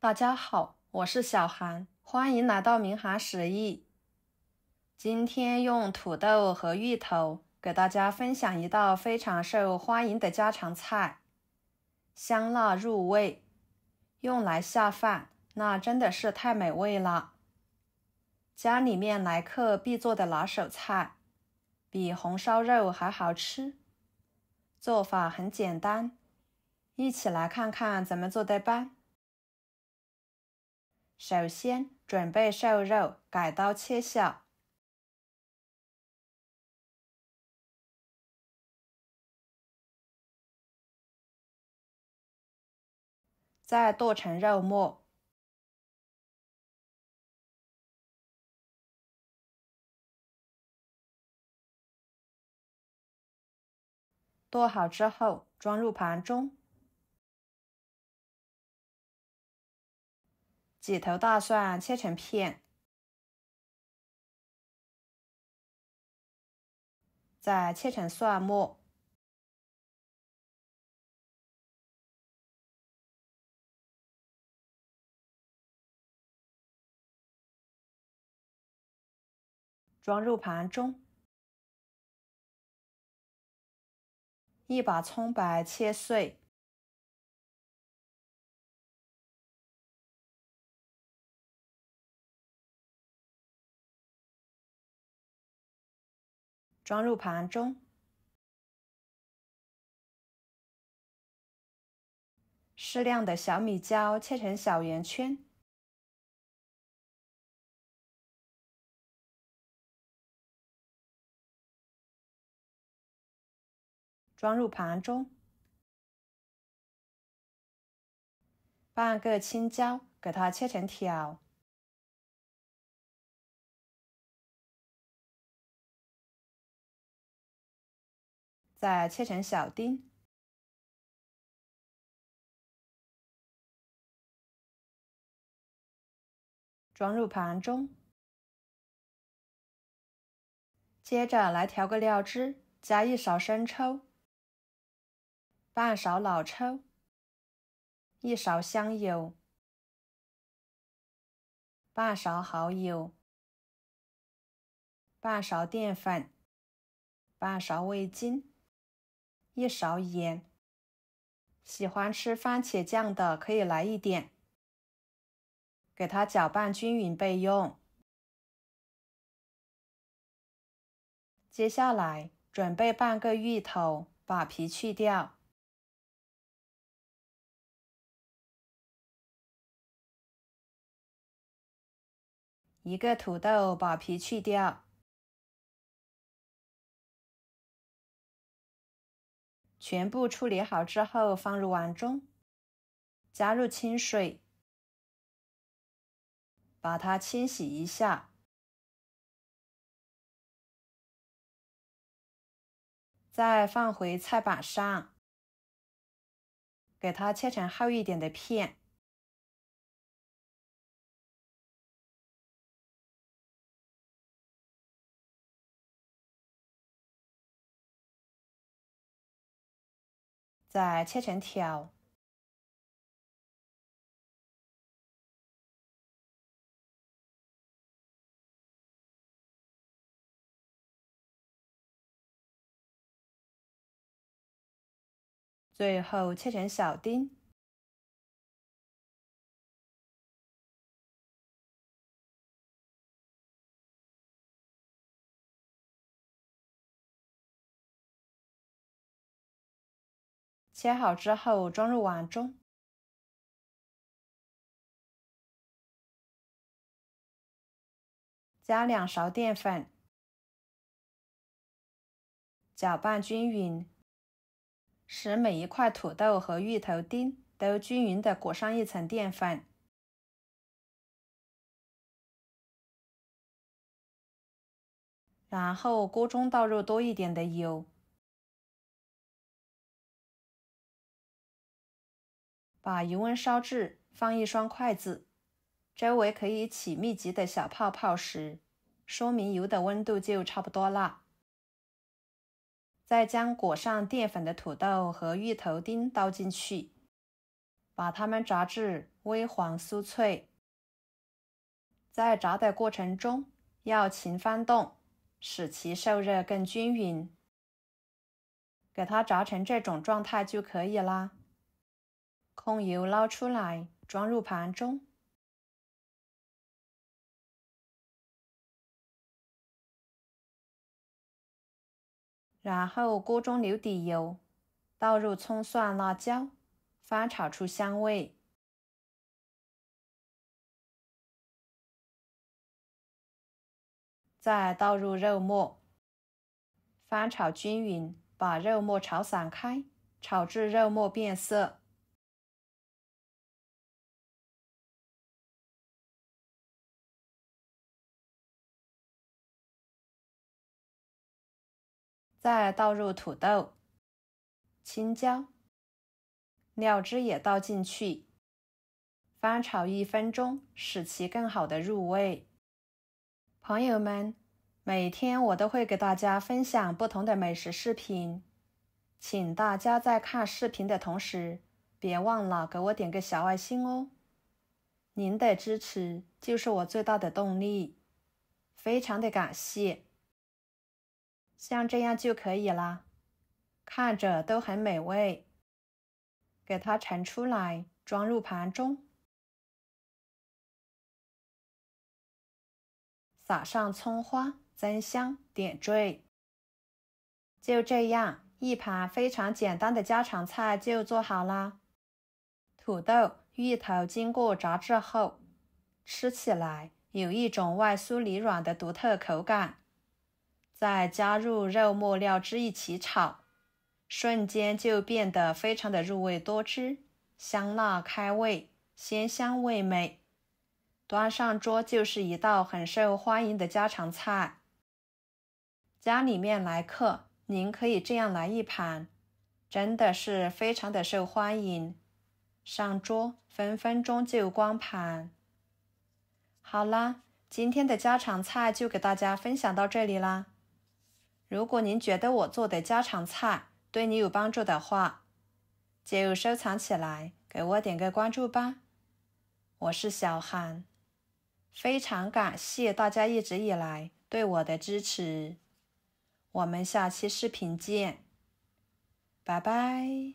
大家好，我是小韩，欢迎来到明涵食艺。今天用土豆和芋头给大家分享一道非常受欢迎的家常菜，香辣入味，用来下饭，那真的是太美味了。家里面来客必做的拿手菜，比红烧肉还好吃。做法很简单，一起来看看怎么做的吧。首先准备瘦肉，改刀切小，再剁成肉末。剁好之后装入盘中。几头大蒜切成片，再切成蒜末。装入盘中。一把葱白切碎，装入盘中。适量的小米椒切成小圆圈，装入盘中。半个青椒，给它切成条，再切成小丁，装入盘中。接着来调个料汁，加1勺生抽，半勺老抽，1勺香油，半勺蚝油，半勺淀粉，半勺味精，1勺盐。喜欢吃番茄酱的可以来一点，给它搅拌均匀备用。接下来准备半个芋头，把皮去掉。1个土豆，把皮去掉。全部处理好之后放入碗中，加入清水，把它清洗一下。再放回菜板上，给它切成厚一点的片。再切成条。最后切成小丁。切好之后装入碗中，加2勺淀粉，搅拌均匀，使每一块土豆和芋头丁都均匀地裹上一层淀粉。然后锅中倒入多一点的油，把油温烧至，放1双筷子，周围可以起密集的小泡泡时，说明油的温度就差不多了。再将裹上淀粉的土豆和芋头丁倒进去，把它们炸至微黄酥脆。在炸的过程中要勤翻动，使其受热更均匀。给它炸成这种状态就可以啦。控油捞出来，装入盘中。然后锅中留底油，倒入葱蒜辣椒，翻炒出香味。再倒入肉末，翻炒均匀，把肉末炒散开，炒至肉末变色。再倒入土豆、青椒，料汁也倒进去，翻炒1分钟，使其更好的入味。朋友们，每天我都会给大家分享不同的美食视频，请大家在看视频的同时，别忘了给我点个小爱心哦。您的支持就是我最大的动力，非常的感谢。像这样就可以啦，看着都很美味。给它盛出来，装入盘中，撒上葱花，增香点缀。就这样，一盘非常简单的家常菜就做好啦。土豆、芋头经过炸制后，吃起来有一种外酥里软的独特口感。再加入肉末料汁一起炒，瞬间就变得非常的入味多汁，香辣开胃，鲜香味美。端上桌就是一道很受欢迎的家常菜。家里面来客，您可以这样来一盘，真的是非常的受欢迎。上桌分分钟就光盘。好啦，今天的家常菜就给大家分享到这里啦。如果您觉得我做的家常菜对你有帮助的话，就收藏起来，给我点个关注吧。我是小韩，非常感谢大家一直以来对我的支持。我们下期视频见，拜拜。